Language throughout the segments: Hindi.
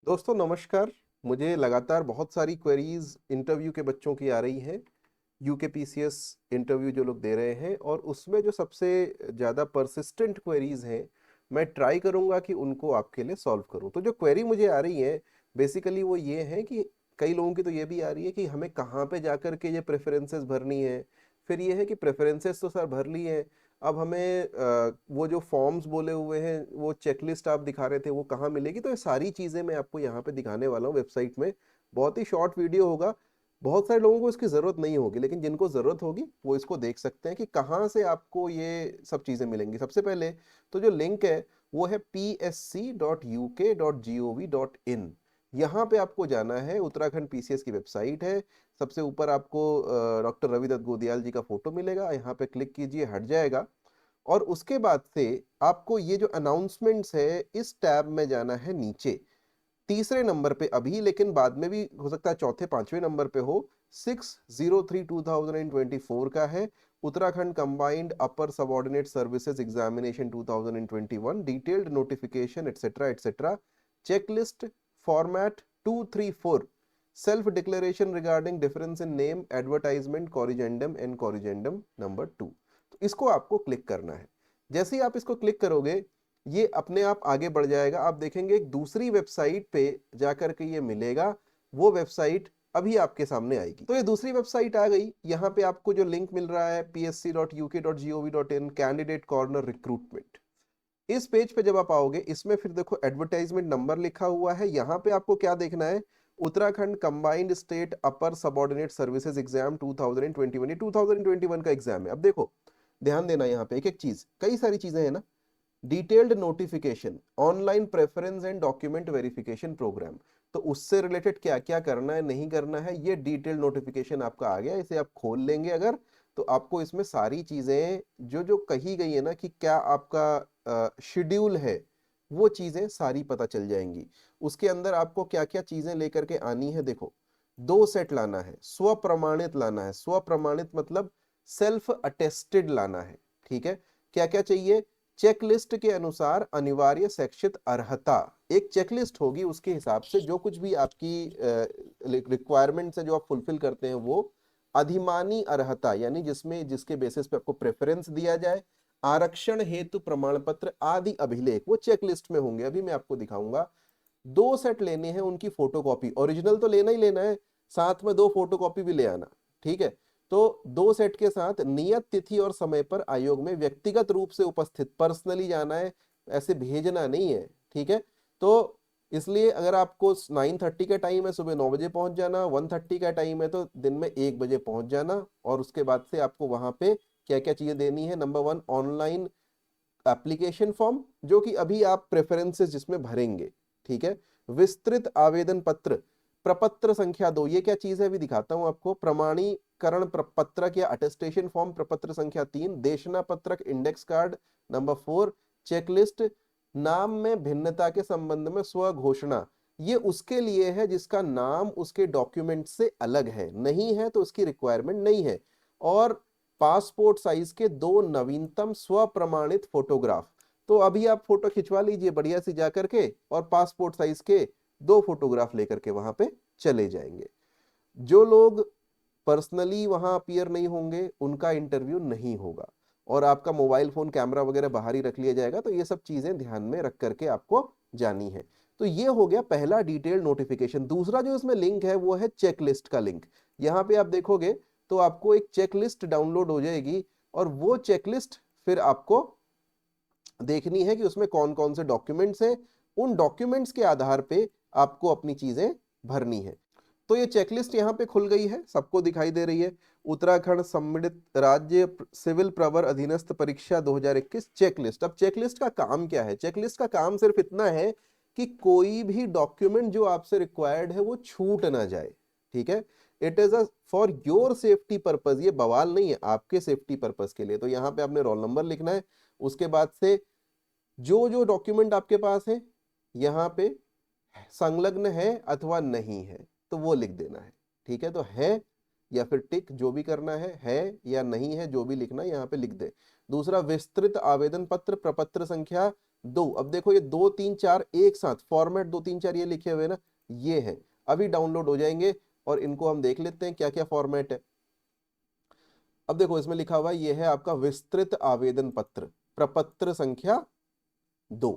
दोस्तों नमस्कार। मुझे लगातार बहुत सारी क्वेरीज इंटरव्यू के बच्चों की आ रही हैं। यूकेपीसीएस इंटरव्यू जो लोग दे रहे हैं, और उसमें जो सबसे ज़्यादा परसिस्टेंट क्वेरीज हैं, मैं ट्राई करूंगा कि उनको आपके लिए सॉल्व करूं। तो जो क्वेरी मुझे आ रही है बेसिकली वो ये है कि कई लोगों की तो ये भी आ रही है कि हमें कहाँ पे जाकर के ये प्रेफरेंसेस भरनी है। फिर ये है कि प्रेफरेंसेस तो सर भर ली है, अब हमें वो जो फॉर्म्स बोले हुए हैं, वो चेकलिस्ट आप दिखा रहे थे, वो कहाँ मिलेगी। तो ये सारी चीज़ें मैं आपको यहाँ पे दिखाने वाला हूँ वेबसाइट में। बहुत ही शॉर्ट वीडियो होगा। बहुत सारे लोगों को इसकी ज़रूरत नहीं होगी, लेकिन जिनको ज़रूरत होगी वो इसको देख सकते हैं कि कहाँ से आपको ये सब चीज़ें मिलेंगी। सबसे पहले तो जो लिंक है वो है psc.uk.gov.in। यहाँ पे आपको जाना है, उत्तराखंड पीसीएस की वेबसाइट है। सबसे ऊपर आपको डॉक्टर रवि दत्त गोदियाल जी का फोटो मिलेगा, यहाँ पे क्लिक कीजिए, हट जाएगा। और उसके बाद से आपको ये जो अनाउंसमेंट्स है इस टैब में जाना है नीचे, तीसरे नंबर पे अभी, लेकिन बाद में भी हो सकता है चौथे पांचवें नंबर पे हो। 603/2024 का है, Uttarakhand combined upper subordinate services examination 2021 detailed notification etcetera etcetera, checklist format 234, self declaration regarding difference in name advertisement corrigendum and corrigendum number 2। तो इसको आपको क्लिक करना है। जैसे ही आप इसको क्लिक करोगे ये अपने आप आगे बढ़ जाएगा। आप देखेंगे एक दूसरी वेबसाइट पे जाकर के ये मिलेगा, वो वेबसाइट अभी आपके सामने आएगी। तो ये दूसरी वेबसाइट आ गई। यहाँ पे आपको जो लिंक मिल रहा है psc.uk.gov.in कैंडिडेट कॉर्नर रिक्रूटमेंट, इस पेज पे जब आप आओगे, इसमें फिर देखो एडवर्टाइजमेंट नंबर लिखा हुआ है। यहाँ पे आपको क्या देखना है, उत्तराखंड कंबाइंड स्टेट अपर सबऑर्डिनेट सर्विसेज एग्जाम 2021। ये 2021 का एग्जाम है। अब देखो ध्यान देना, यहाँ पे एक एक चीज, कई सारी चीजें हैं ना। Detailed notification, online preference and document verification program, तो उससे रिलेटेड क्या क्या करना है नहीं करना है, ये डिटेल्ड नोटिफिकेशन आपका आ गया। इसे आप खोल लेंगे अगर, तो आपको इसमें सारी चीजें जो जो कही गई है ना कि क्या आपका शेड्यूल है, वो चीजें सारी पता चल जाएंगी। उसके अंदर आपको क्या क्या चीजें लेकर के आनी है, देखो 2 सेट लाना है, स्व प्रमाणित लाना है। स्व प्रमाणित मतलब सेल्फ अटेस्टेड लाना है। ठीक है, क्या क्या चाहिए, चेकलिस्ट के अनुसार अनिवार्य शैक्षिक अर्हता, एक चेकलिस्ट होगी, उसके हिसाब से जो कुछ भी आपकी रिक्वायरमेंट्स है जो आप फुलफिल करते हैं, वो अधिमानी अर्हता यानी जिसमें जिसके बेसिस पे आपको प्रेफरेंस दिया जाए, आरक्षण हेतु प्रमाण पत्र आदि अभिलेख, वो चेकलिस्ट में होंगे। अभी मैं आपको दिखाऊंगा। 2 सेट लेने हैं उनकी फोटोकॉपी, ओरिजिनल तो लेना ही लेना है, साथ में 2 फोटोकॉपी भी ले आना। ठीक है, तो 2 सेट के साथ नियत तिथि और समय पर आयोग में व्यक्तिगत रूप से उपस्थित, पर्सनली जाना है, ऐसे भेजना नहीं है। ठीक है, तो इसलिए अगर आपको 9:30 का टाइम है, सुबह 9 बजे पहुंच जाना, 1:30 का टाइम है तो दिन में 1 बजे पहुंच जाना। और उसके बाद से आपको वहां पे क्या क्या चीजें देनी है, नंबर 1 ऑनलाइन एप्लीकेशन फॉर्म, जो कि अभी आप प्रेफरेंसेस जिसमें भरेंगे। ठीक है, विस्तृत आवेदन पत्र, प्रपत्र संख्या 2, ये क्या चीज है अभी दिखाता हूं आपको, प्रमाणीकरण प्रपत्रक या अटेस्टेशन फॉर्म प्रपत्र संख्या 3, देशना पत्रक इंडेक्स कार्ड नंबर 4, चेकलिस्ट, नाम में भिन्नता के संबंध में स्व घोषणा, ये उसके लिए है जिसका नाम उसके डॉक्यूमेंट से अलग है, नहीं है तो उसकी रिक्वायरमेंट नहीं है। और पासपोर्ट साइज के 2 नवीनतम स्व प्रमाणित फोटोग्राफ, तो अभी आप फोटो खिंचवा लीजिए बढ़िया से जाकर के, और पासपोर्ट साइज के 2 फोटोग्राफ लेकर के वहां पे चले जाएंगे। जो लोग पर्सनली वहां अपीयर नहीं होंगे उनका इंटरव्यू नहीं होगा, और आपका मोबाइल फोन कैमरा वगैरह बाहर ही रख लिया जाएगा। तो ये सब चीजें ध्यान में रख करके आपको जानी है। तो ये हो गया पहला डिटेल नोटिफिकेशन। दूसरा जो इसमें लिंक है वो है चेकलिस्ट का लिंक। यहाँ पे आप देखोगे तो आपको एक चेकलिस्ट डाउनलोड हो जाएगी, और वो चेकलिस्ट फिर आपको देखनी है कि उसमें कौन कौन से डॉक्यूमेंट्स हैं। उन डॉक्यूमेंट्स के आधार पे आपको अपनी चीजें भरनी है। तो ये चेकलिस्ट यहाँ पे खुल गई है, सबको दिखाई दे रही है। उत्तराखंड सम्मिलित राज्य सिविल प्रवर अधीनस्थ परीक्षा 2021 चेकलिस्ट। अब चेकलिस्ट का काम क्या है, चेकलिस्ट का काम सिर्फ इतना है कि कोई भी डॉक्यूमेंट जो आपसे रिक्वायर्ड है वो छूट ना जाए। ठीक है, it is a for your safety purpose, ये बवाल नहीं है, आपके सेफ्टी पर्पज के लिए। तो यहाँ पे आपने रोल नंबर लिखना है, उसके बाद से जो जो डॉक्यूमेंट आपके पास है यहाँ पे संलग्न है अथवा नहीं है तो वो लिख देना है। ठीक है, तो है या फिर टिक, जो भी करना है या नहीं है, जो भी लिखना है यहाँ पे लिख दे। दूसरा, विस्तृत आवेदन पत्र प्रपत्र संख्या दो। अब देखो ये 2 3 4 एक साथ फॉर्मेट 2 3 4 ये लिखे हुए ना, ये है, अभी डाउनलोड हो जाएंगे और इनको हम देख लेते हैं क्या क्या फॉर्मेट है। अब देखो इसमें लिखा हुआ है, ये है आपका विस्तृत आवेदन पत्र, प्रपत्र संख्या 2।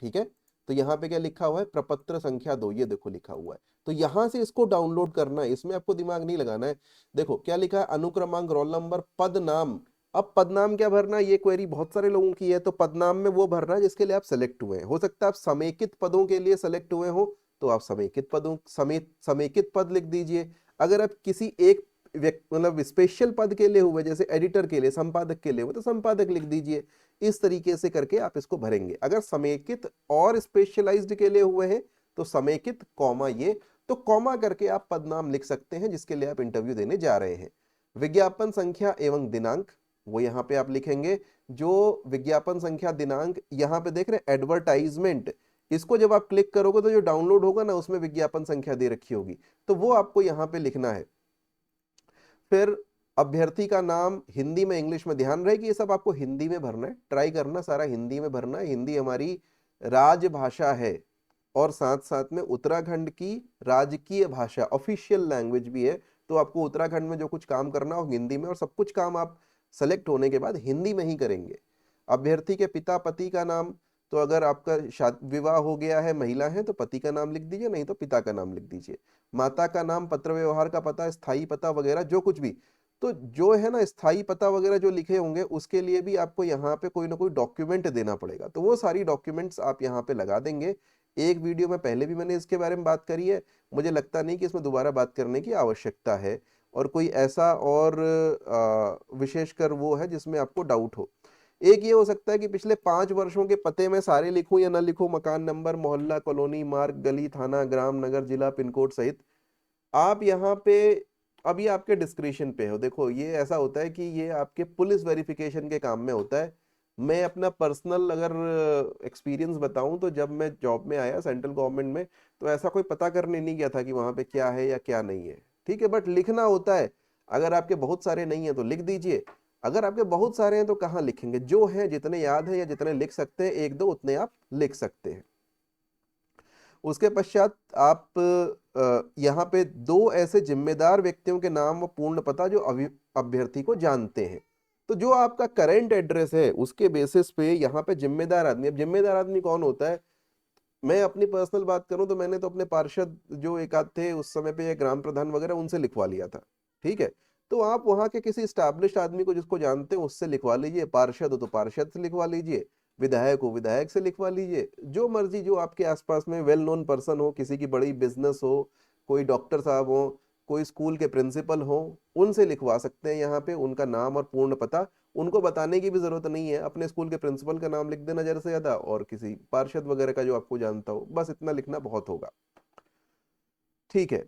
ठीक है, तो यहाँ पे क्या लिखा हुआ है, प्रपत्र संख्या 2, ये देखो लिखा हुआ है। तो यहां से इसको डाउनलोड करना है, इसमें आपको दिमाग नहीं लगाना है। देखो क्या लिखा है, अनुक्रमांक, रोल नंबर, पद नाम। अब पद नाम क्या भरना है, ये क्वेरी बहुत सारे लोगों की है। तो पद नाम में वो भरना है जिसके लिए आप सेलेक्ट हुए हैं। हो सकता है आप समेकित पदों के लिए सेलेक्ट हुए हो, तो आप समेकित पदों समेकित पद लिख दीजिए। अगर आप किसी एक मतलब स्पेशल पद के लिए हुए, जैसे एडिटर के लिए, संपादक के लिए हुए, तो संपादक लिख दीजिए। इस तरीके से करके आप इसको भरेंगे। अगर समेकित और स्पेशलाइज्ड के लिए हुए हैं तो समेकित कॉमा ये, तो कॉमा करके आप पदनाम लिख सकते हैं जिसके लिए आप इंटरव्यू देने जा रहे हैं। विज्ञापन संख्या एवं दिनांक, वो यहाँ पे आप लिखेंगे। जो विज्ञापन संख्या दिनांक, यहाँ पे देख रहे हैं एडवर्टाइजमेंट, इसको जब आप क्लिक करोगे तो जो डाउनलोड होगा ना उसमें विज्ञापन संख्या दे रखी होगी, तो वो आपको यहाँ पे लिखना है। फिर अभ्यर्थी का नाम हिंदी में इंग्लिश में, ध्यान रहे कि ये सब आपको हिंदी में भरना है, ट्राई करना सारा हिंदी में भरना है। हिंदी हमारी राजभाषा है और साथ साथ में उत्तराखंड की राजकीय भाषा, ऑफिशियल लैंग्वेज भी है। तो आपको उत्तराखंड में जो कुछ काम करना हो हिंदी में, और सब कुछ काम आप सेलेक्ट होने के बाद हिंदी में ही करेंगे। अभ्यर्थी के पिता पति का नाम, तो अगर आपका शादी विवाह हो गया है, महिला है, तो पति का नाम लिख दीजिए, नहीं तो पिता का नाम लिख दीजिए। माता का नाम, पत्र व्यवहार का पता, स्थायी पता वगैरह जो कुछ भी। तो जो है ना स्थायी पता वगैरह जो लिखे होंगे उसके लिए भी आपको यहाँ पे कोई ना कोई डॉक्यूमेंट देना पड़ेगा, तो वो सारी डॉक्यूमेंट्स आप यहाँ पे लगा देंगे। एक वीडियो में पहले भी मैंने इसके बारे में बात करी है, मुझे लगता नहीं कि इसमें दोबारा बात करने की आवश्यकता है। और कोई ऐसा और विशेषकर वो है जिसमें आपको डाउट हो। एक ये हो सकता है कि पिछले 5 वर्षों के पते में सारे लिखूं या ना लिखूं, मकान नंबर, मोहल्ला, कॉलोनी, मार्ग, गली, थाना, ग्राम, नगर, जिला, पिन कोड सहित। आप यहाँ पे अभी आपके डिस्क्रिप्शन पे हो। देखो ये ऐसा होता है कि ये आपके पुलिस वेरिफिकेशन के काम में होता है। मैं अपना पर्सनल अगर एक्सपीरियंस बताऊं तो जब मैं जॉब में आया सेंट्रल गवर्नमेंट में, तो ऐसा कोई पता करने नहीं गया था कि वहां पे क्या है या क्या नहीं है। ठीक है, बट लिखना होता है। अगर आपके बहुत सारे नहीं है तो लिख दीजिए, अगर आपके बहुत सारे हैं तो कहाँ लिखेंगे, जो है जितने याद है या जितने लिख सकते हैं एक दो उतने आप लिख सकते हैं। उसके पश्चात आप यहाँ पे दो ऐसे जिम्मेदार व्यक्तियों के नाम व पूर्ण पता जो अभ्यर्थी को जानते हैं। तो जो आपका करंट एड्रेस है उसके बेसिस पे यहाँ पे जिम्मेदार आदमी, अब जिम्मेदार आदमी कौन होता है, मैं अपनी पर्सनल बात करूं तो मैंने तो अपने पार्षद जो एक आध थे उस समय पे, या ग्राम प्रधान वगैरह, उनसे लिखवा लिया था। ठीक है, तो आप वहां के किसी स्टैब्लिश्ड आदमी को जिसको जानते हैं उससे लिखवा लीजिए। पार्षद हो तो पार्षद से लिखवा लीजिए, विधायक हो विधायक से लिखवा लीजिए, जो मर्जी, जो आपके आसपास में वेल नोन पर्सन हो, किसी की बड़ी बिजनेस हो, कोई डॉक्टर साहब हो, कोई स्कूल के प्रिंसिपल हो, उनसे लिखवा सकते हैं। यहाँ पे उनका नाम और पूर्ण पता, उनको बताने की भी जरूरत नहीं है, अपने स्कूल के प्रिंसिपल का नाम लिख देना ज्यादा से ज्यादा, और किसी पार्षद वगैरह का जो आपको जानता हो, बस इतना लिखना बहुत होगा। ठीक है,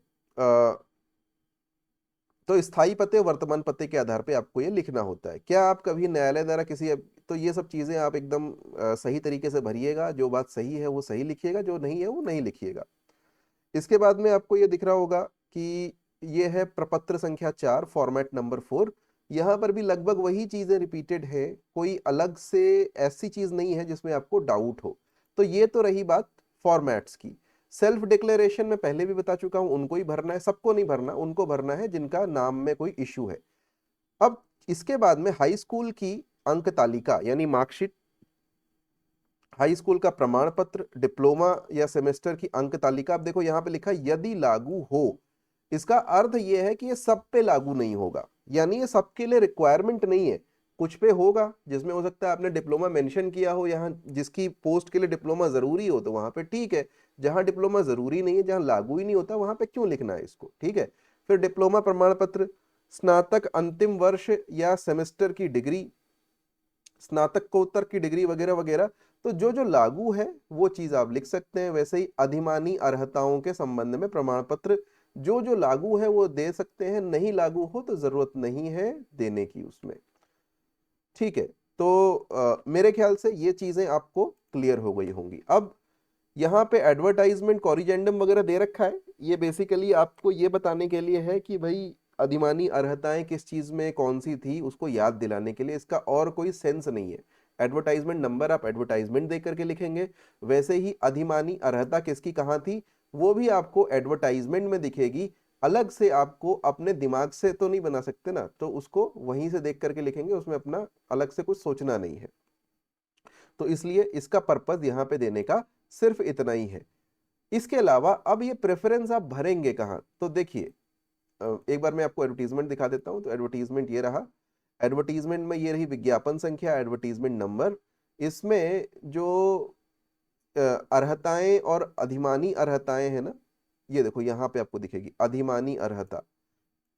तो स्थायी पते वर्तमान पते के आधार पे आपको ये लिखना होता है। क्या आप कभी न्यायालय द्वारा किसी, तो ये सब चीजें आप एकदम सही तरीके से भरिएगा। जो बात सही है वो सही लिखिएगा, जो नहीं है वो नहीं लिखिएगा। इसके बाद में आपको ये दिख रहा होगा कि ये है प्रपत्र संख्या 4, फॉर्मेट नंबर 4। यहाँ पर भी लगभग वही चीजें रिपीटेड है, कोई अलग से ऐसी चीज नहीं है जिसमें आपको डाउट हो। तो ये तो रही बात फॉर्मेट्स की। सेल्फ डिक्लेरेशन में पहले भी बता चुका हूं, उनको ही भरना है, सबको नहीं भरना, उनको भरना है जिनका नाम में कोई इश्यू है। अब इसके बाद में हाई स्कूल की अंक तालिका यानी मार्कशीट, हाई स्कूल का प्रमाण पत्र, डिप्लोमा या सेमेस्टर की अंक तालिका। आप देखो यहाँ पे लिखा यदि लागू हो, इसका अर्थ यह है कि ये सब पे लागू नहीं होगा, यानी ये सबके लिए रिक्वायरमेंट नहीं है। कुछ पे होगा, जिसमें हो सकता है आपने डिप्लोमा मेंशन किया हो, यहाँ जिसकी पोस्ट के लिए डिप्लोमा जरूरी हो तो वहां पे ठीक है। जहां डिप्लोमा जरूरी नहीं है, जहां लागू ही नहीं होता, वहां पे क्यों लिखना है इसको। ठीक है, फिर डिप्लोमा प्रमाण पत्र, स्नातक अंतिम वर्ष या सेमेस्टर की डिग्री, स्नातकोत्तर की डिग्री वगैरह वगैरह। तो जो जो लागू है वो चीज आप लिख सकते हैं। वैसे ही अधिमानी अर्हताओं के संबंध में प्रमाण पत्र, जो जो लागू है वो दे सकते हैं, नहीं लागू हो तो जरूरत नहीं है देने की उसमें। ठीक है, तो मेरे ख्याल से ये चीजें आपको क्लियर हो गई होंगी। अब यहाँ पे एडवर्टाइजमेंट कॉरिजेंडम वगैरह दे रखा है, ये बेसिकली आपको ये बताने के लिए है कि भाई अधिमानी अर्हताएं किस चीज में कौन सी थी, उसको याद दिलाने के लिए, इसका और कोई सेंस नहीं है। एडवर्टाइजमेंट नंबर आप एडवर्टाइजमेंट देख करके लिखेंगे। वैसे ही अधिमानी अर्हता किसकी कहाँ थी वो भी आपको एडवर्टाइजमेंट में दिखेगी, अलग से आपको अपने दिमाग से तो नहीं बना सकते ना, तो उसको वहीं से देख करके लिखेंगे, उसमें अपना अलग से कुछ सोचना नहीं है। तो इसलिए इसका पर्पस यहाँ पे देने का सिर्फ इतना ही है। इसके अलावा अब ये प्रेफरेंस आप भरेंगे कहाँ, तो देखिए एक बार मैं आपको एडवर्टीजमेंट दिखा देता हूं। तो एडवर्टीजमेंट ये रहा, एडवर्टीजमेंट में ये रही विज्ञापन संख्या, एडवर्टीजमेंट नंबर। इसमें जो अर्हताएं और अधिमानी अर्हताएं है ना, ये देखो यहाँ पे आपको दिखेगी अधिमानी अर्हता।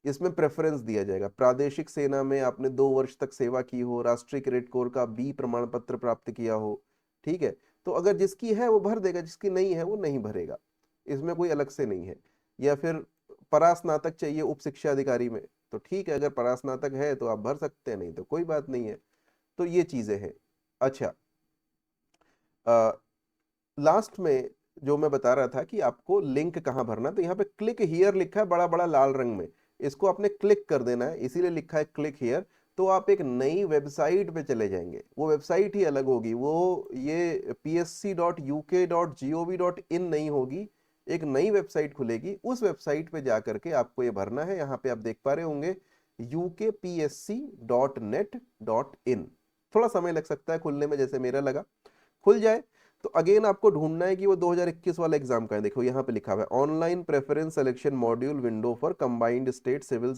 इसमें प्रेफरेंस दिया जाएगा, प्रादेशिक सेना में आपने 2 वर्ष तक सेवा की हो, राष्ट्रीय क्रेडिट कोर का बी प्रमाण पत्र प्राप्त किया हो, ठीक है, तो अगर जिसकी है वो भर देगा, जिसकी नहीं है वो नहीं भरेगा, इसमें कोई अलग से नहीं है। या फिर परास्नातक चाहिए उप शिक्षा अधिकारी में, तो ठीक है, अगर परास्नातक है तो आप भर सकते हैं, नहीं तो कोई बात नहीं है। तो ये चीजें हैं। अच्छा, लास्ट में जो मैं बता रहा था कि आपको लिंक कहाँ भरना, तो यहाँ पे क्लिक हियर लिखा है बड़ा बड़ा लाल रंग में, इसको आपने क्लिक कर देना है, इसीलिए लिखा है क्लिक हियर। तो आप एक नई वेबसाइट पे चले जाएंगे, वो वेबसाइट ही अलग होगी, वो ये psc.uk.gov.in नहीं होगी, एक नई वेबसाइट खुलेगी, उस वेबसाइट पे जा करके आपको ये भरना है। यहाँ पे आप देख पा रहे होंगे ukpsc.net.in। थोड़ा समय लग सकता है खुलने में, जैसे मेरा लगा। खुल जाए तो अगेन आपको ढूंढना है कि वो 2021 वाला एग्जाम का है। देखो यहाँ पे लिखा हुआ है online preference selection module window for combined state civil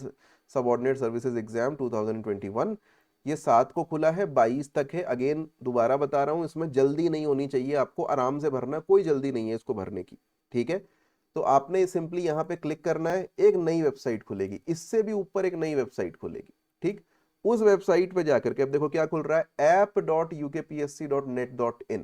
subordinate services exam 2021। ये 7 को खुला है, 22 तक है। अगेन दोबारा बता रहा हूँ, इसमें जल्दी नहीं होनी चाहिए, आपको आराम से भरना, कोई जल्दी नहीं है इसको भरने की, ठीक है। तो आपने सिंपली यहाँ पे क्लिक करना है, एक नई वेबसाइट खुलेगी, इससे भी ऊपर एक नई वेबसाइट खुलेगी, ठीक। उस वेबसाइट पे जाकर के अब देखो क्या खुल रहा है, app.ukpsc.net.in,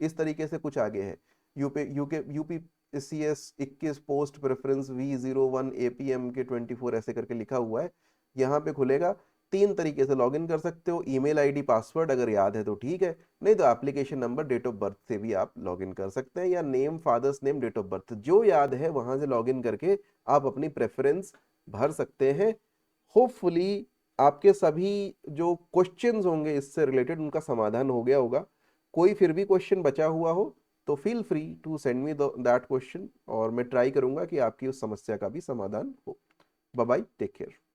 इस तरीके से कुछ आगे है। यूपीसीएस 21 पोस्ट प्रेफरेंस V01 APM के 24 ऐसे करके लिखा हुआ है, यहाँ पे खुलेगा। 3 तरीके से लॉगिन कर सकते हो, ईमेल आईडी पासवर्ड अगर याद है तो ठीक है, नहीं तो application number date of birth से भी आप लॉगिन कर सकते हैं, या name father's name date of birth जो याद है वहां से लॉगिन करके आप अपनी प्रेफरेंस भर सकते हैं। होपफुली आपके सभी जो क्वेश्चंस होंगे इससे रिलेटेड उनका समाधान हो गया होगा। कोई फिर भी क्वेश्चन बचा हुआ हो तो feel free to send me that question, और मैं ट्राई करूंगा कि आपकी उस समस्या का भी समाधान हो। Bye bye, take care.